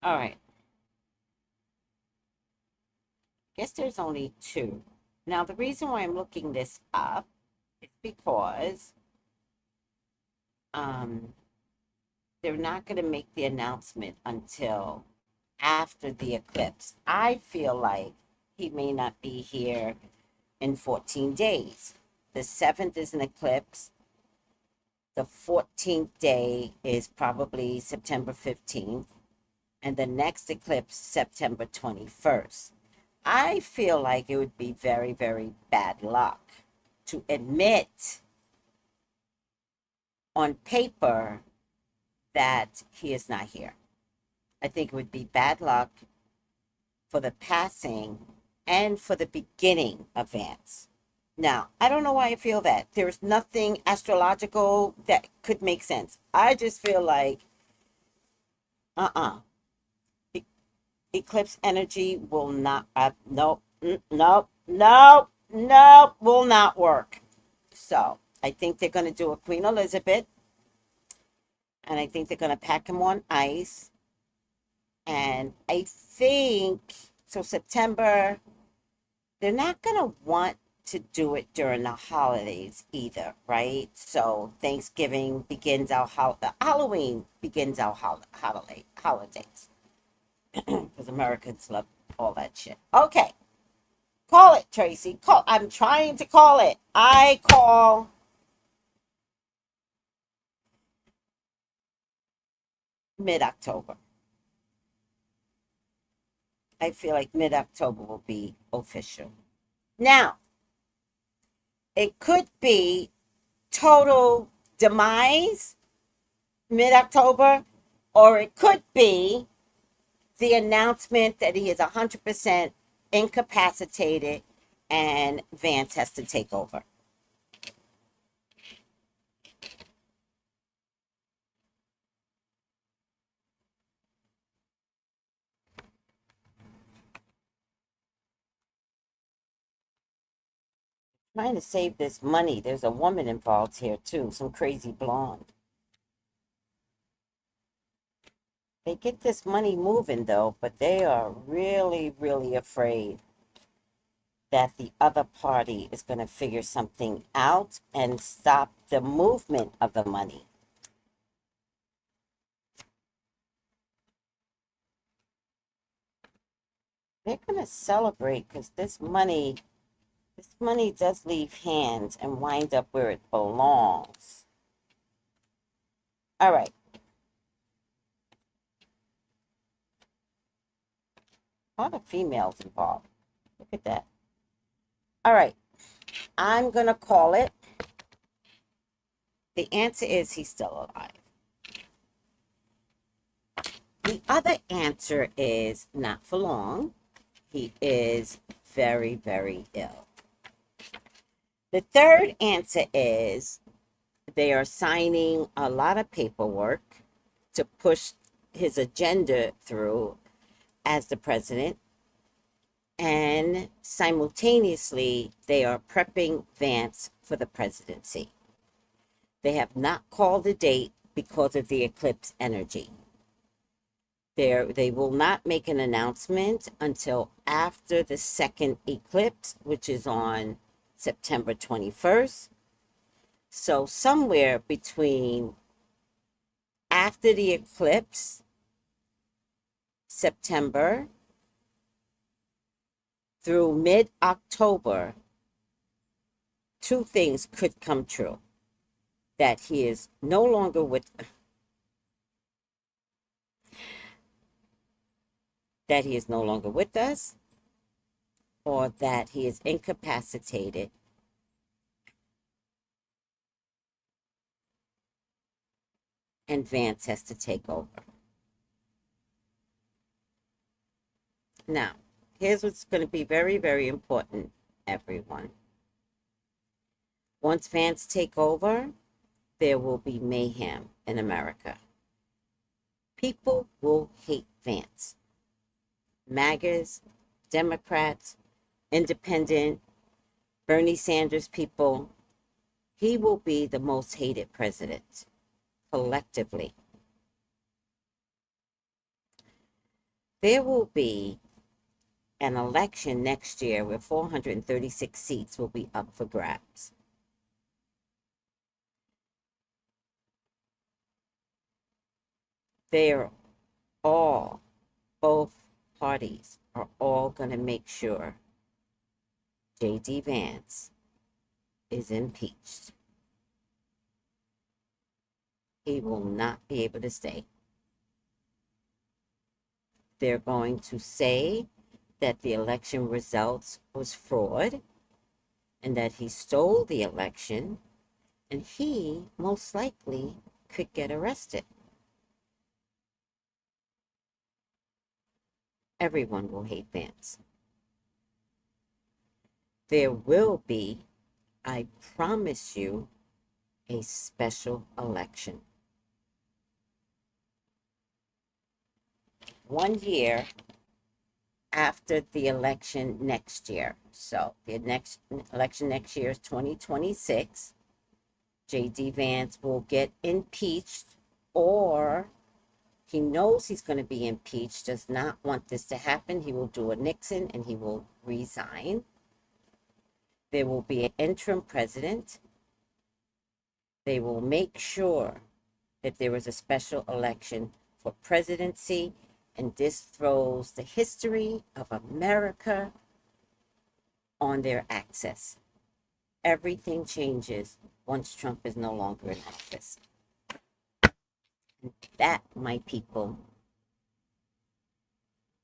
All right. Guess there's only 2. Now, the reason why I'm looking this up is because they're not going to make the announcement until after the eclipse. I feel like he may not be here in 14 days. The 7th is an eclipse. The 14th day is probably September 15th. And the next eclipse, September 21st. I feel like it would be very, very bad luck to admit on paper that he is not here. I think it would be bad luck for the passing and for the beginning of Vance. Now, I don't know why I feel that. There's nothing astrological that could make sense. I just feel like, eclipse energy will not, will not work. So, I think they're going to do a Queen Elizabeth. And I think they're going to pack him on ice. And I think, so September, they're not going to want to do it during the holidays either, right? So Thanksgiving begins our Halloween begins our holidays. Because Americans love all that shit. Okay. Call it, Tracy. I'm trying to call it. I call mid-October. I feel like mid-October will be official. Now, it could be total demise mid-October, or it could be the announcement that he is 100% incapacitated and Vance has to take over. Trying to save this money. There's a woman involved here too, some crazy blonde. They get this money moving though, but they are really, really afraid that the other party is going to figure something out and stop the movement of the money. They're going to celebrate because this money does leave hands and wind up where it belongs. All right. A lot of females involved. Look at that. All right. I'm going to call it. The answer is he's still alive. The other answer is not for long. He is very, very ill. The third answer is they are signing a lot of paperwork to push his agenda through as the president. And simultaneously, they are prepping Vance for the presidency. They have not called a date because of the eclipse energy. They will not make an announcement until after the second eclipse, which is on September 21st. So somewhere between after the eclipse, September, through mid-October, two things could come true. That he is no longer with us, or that he is incapacitated and Vance has to take over. Now, here's what's going to be very, very important, everyone. Once Vance take over, there will be mayhem in America. People will hate Vance. MAGAs, Democrats, Independent, Bernie Sanders people. He will be the most hated president, collectively. There will be an election next year where 436 seats will be up for grabs. They're all, both parties are all going to make sure J.D. Vance is impeached. He will not be able to stay. They're going to say that the election results was fraud and that he stole the election, and he most likely could get arrested. Everyone will hate Vance. There will be, I promise you, a special election. 1 year after the election next year. So the next election next year is 2026. J.D. Vance will get impeached, or he knows he's going to be impeached, does not want this to happen. He will do a Nixon and he will resign. There will be an interim president. They will make sure that there is a special election for presidency, and this throws the history of America on their axis. Everything changes once Trump is no longer in office. And that, my people,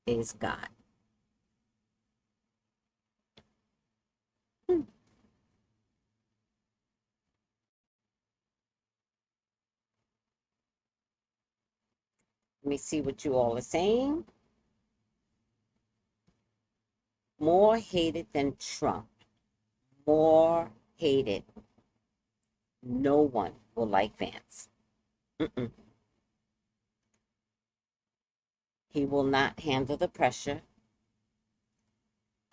is God. Let me see what you all are saying. More hated than Trump. More hated. No one will like Vance. He will not handle the pressure.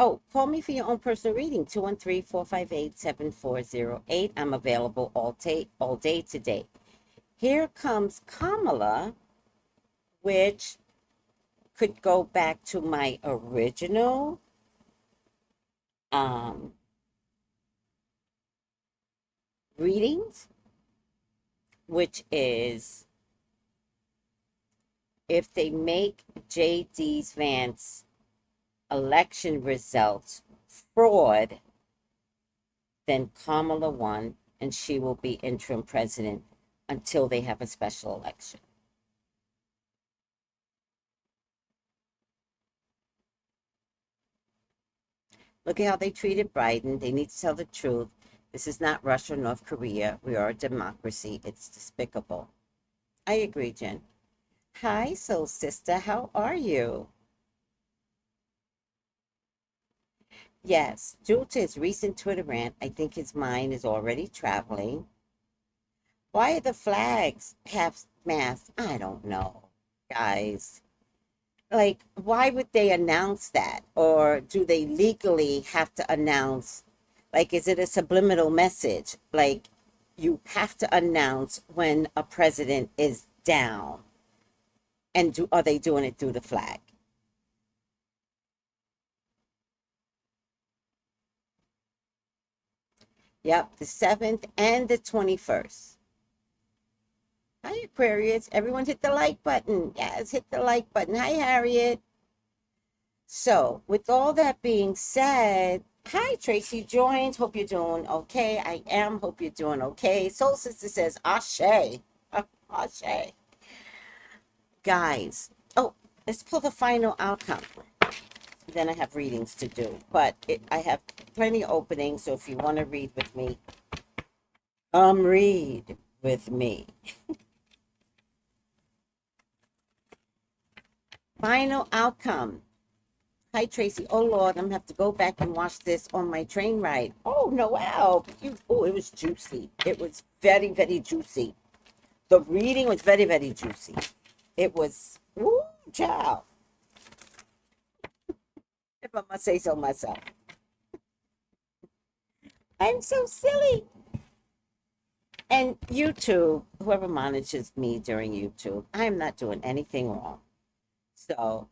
Oh, call me for your own personal reading, 213-458-7408. I'm available all day today. Here comes Kamala, which could go back to my original readings, which is if they make J.D. Vance election results fraud, then Kamala won and she will be interim president until they have a special election. Look at how they treated Biden. They need to tell the truth. This is not Russia or North Korea. We are a democracy. It's despicable. I agree, Jen. Hi, soul sister. How are you? Yes, due to his recent Twitter rant, I think his mind is already traveling. Why are the flags half mast? I don't know, guys. Like, why would they announce that? Or do they legally have to announce, like, is it a subliminal message? Like, you have to announce when a president is down. And are they doing it through the flag? Yep, the 7th and the 21st. Hi, Aquarius. Everyone hit the like button. Yes, hit the like button. Hi, Harriet. So, with all that being said, hi, Tracy joined. Hope you're doing okay. I am. Hope you're doing okay. Soul Sister says, Ashe. Ashe. Guys, oh, let's pull the final outcome. Then I have readings to do. But I have plenty of openings, so if you want to read with me, read with me. Final outcome. Hi, Tracy. Oh, Lord, I'm going to have to go back and watch this on my train ride. Oh, Noelle. Oh, it was juicy. It was very, very juicy. The reading was very, very juicy. It was, woo, child. If I must say so myself. I'm so silly. And YouTube, whoever monitors me during YouTube, I'm not doing anything wrong. So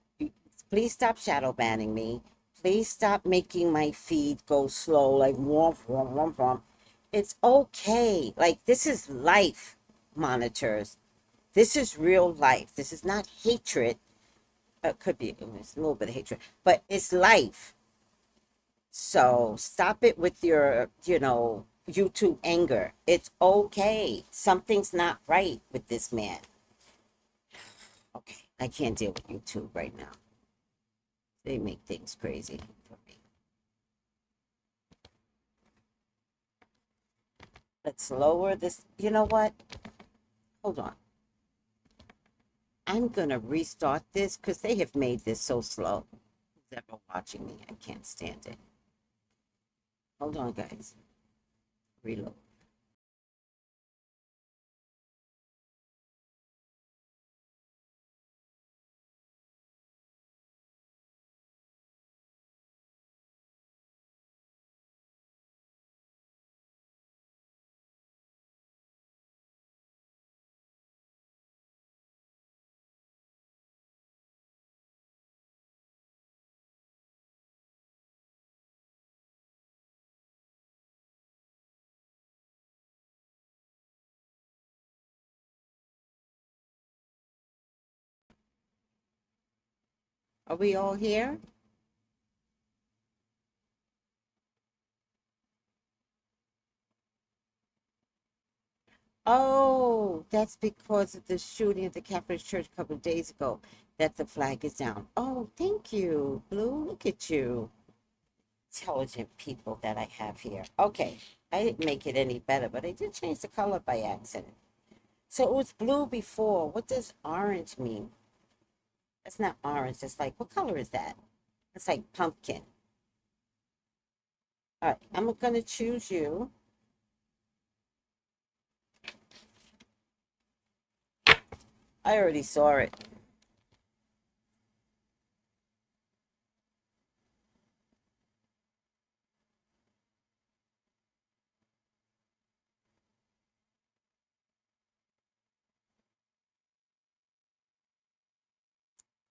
please stop shadow banning me. Please stop making my feed go slow, like womp, womp, womp, womp. It's okay. Like, this is life, monitors. This is real life. This is not hatred. It could be, it's a little bit of hatred, but it's life. So stop it with your, YouTube anger. It's okay. Something's not right with this man. Okay, I can't deal with YouTube right now. They make things crazy for me. Let's lower this. You know what? Hold on. I'm going to restart this because they have made this so slow. Who's ever watching me? I can't stand it. Hold on, guys. Reload. Are we all here? Oh, that's because of the shooting at the Catholic Church a couple of days ago that the flag is down. Oh, thank you, Blue. Look at you. Intelligent people that I have here. Okay, I didn't make it any better, but I did change the color by accident. So it was blue before. What does orange mean? That's not orange. It's like, what color is that? It's like pumpkin. All right, I'm going to choose you. I already saw it.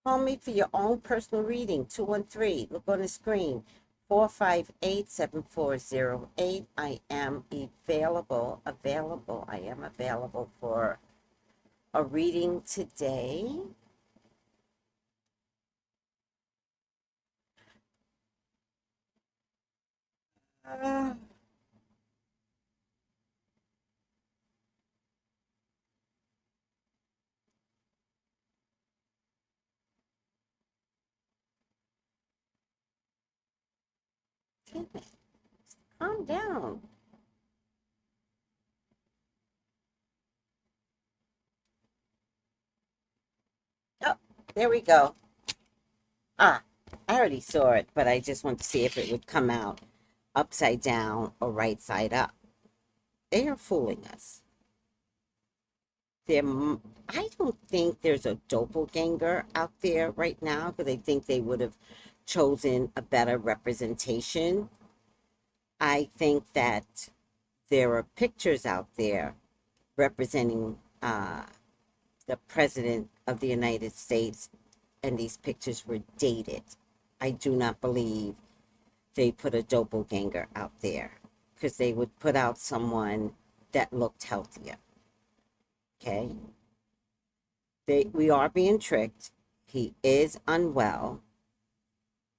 Call me for your own personal reading, 213. Look on the screen, 458-7408. I am available. I am available for a reading today. Uh, damn it. Calm down. Oh, there we go. Ah, I already saw it, but I just want to see if it would come out upside down or right side up. They are fooling us. I don't think there's a doppelganger out there right now, because I think they would have chosen a better representation. I think that there are pictures out there representing the President of the United States, and these pictures were dated. I do not believe they put a doppelganger out there, because they would put out someone that looked healthier. Okay? We are being tricked. He is unwell.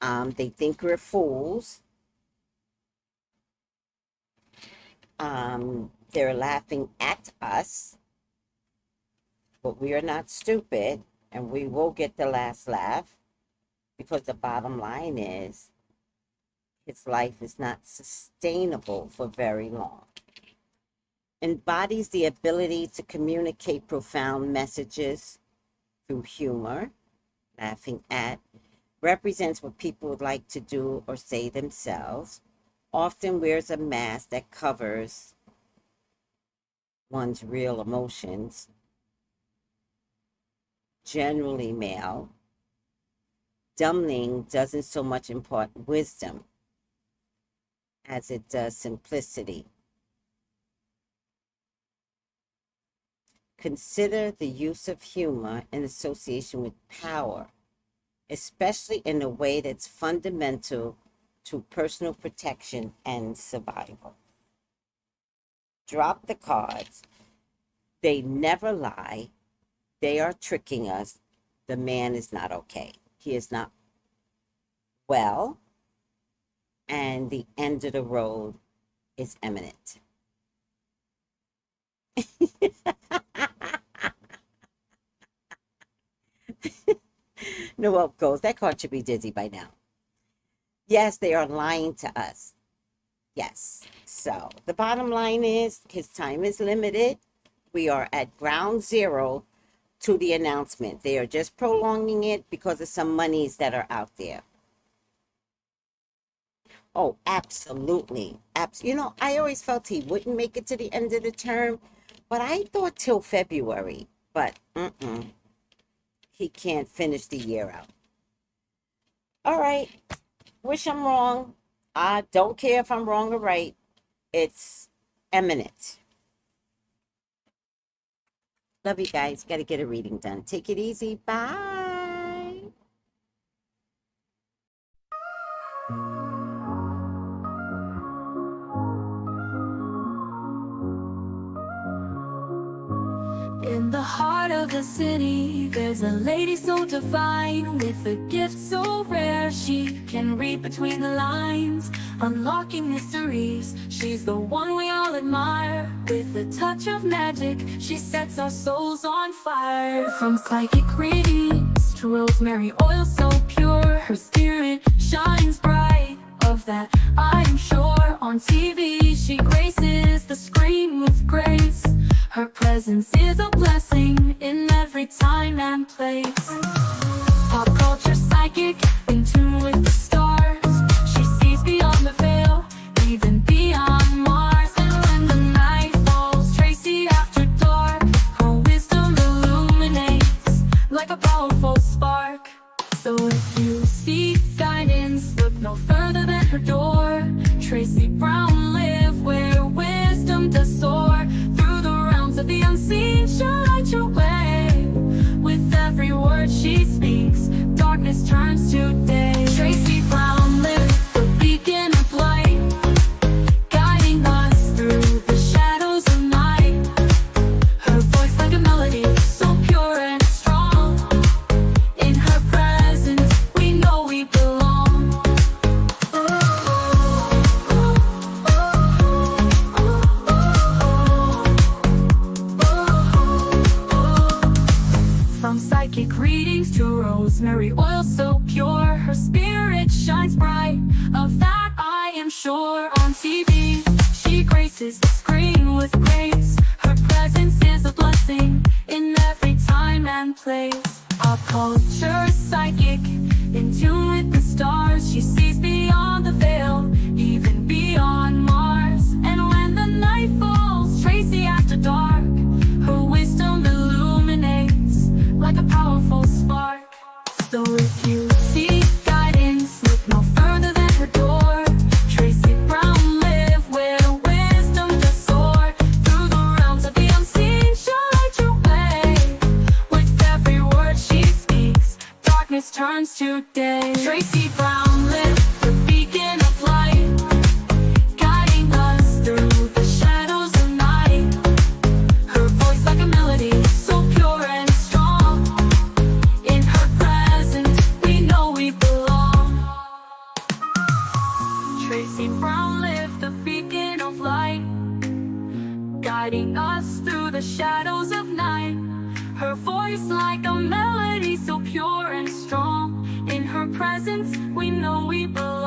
They think we're fools. They're laughing at us, but we are not stupid, and we will get the last laugh, because the bottom line is his life is not sustainable for very long. Embodies the ability to communicate profound messages through humor, laughing at, represents what people would like to do or say themselves, often wears a mask that covers one's real emotions, generally male. Dumbling doesn't so much impart wisdom as it does simplicity. Consider the use of humor in association with power, especially in a way that's fundamental to personal protection and survival. Drop the cards. They never lie. They are tricking us. The man is not okay. He is not well, and the end of the road is imminent. Noel goes, that card should be dizzy by now. Yes, they are lying to us. Yes. So the bottom line is his time is limited. We are at ground zero to the announcement. They are just prolonging it because of some monies that are out there. Oh, absolutely. You know, I always felt he wouldn't make it to the end of the term, but I thought till February. But he can't finish the year out. All right. Wish I'm wrong. I don't care if I'm wrong or right. It's imminent. Love you guys. Got to get a reading done. Take it easy. Bye. In the heart of the city, there's a lady so divine, with a gift so rare she can read between the lines, unlocking mysteries. She's the one we all admire. With a touch of magic, she sets our souls on fire. From psychic readings to rosemary oil so pure, her spirit shines bright. Of that I am sure. On TV she graces the screen with grace. Her presence is a blessing in every time and place. Pop culture psychic, in tune with the stars. She sees beyond the veil, even beyond Mars. And when the night falls, Tracy after dark, her wisdom illuminates like a powerful spark. So if you seek guidance, look no further than her door. Tracy Brown live where wisdom does soar. Through the realms of the unseen, she'll light your way. With every word she speaks, darkness turns to day. Tracy Brown live, the beacon of light, guiding us through the shadows of night. Her voice like a melody, so pure and strong. In her presence, we know we belong. From psychic readings to rosemary oil so pure, her spirit shines bright. Of that I am sure. On TV, she graces the screen with grace. Her presence is a blessing in every time and place. Pop culture psychic, in tune with the stars. stars, she sees beyond the veil, even beyond Mars. And when the night falls, Tracy after dark, her wisdom illuminates like a powerful spark. So if you seek guidance, look no further than her door. Tracy Brown live where wisdom does soar. Through the realms of the unseen, she'll light your way. With every word she speaks, darkness turns to day. Tracy Brown lit the beacon of light, guiding us through the shadows of night. Her voice like a melody, so pure and strong. In her presence, we know we belong. Tracy Brown lit the beacon of light, guiding us through the shadows of night. Her voice like a melody, so pure and strong. In her presence, we know we belong.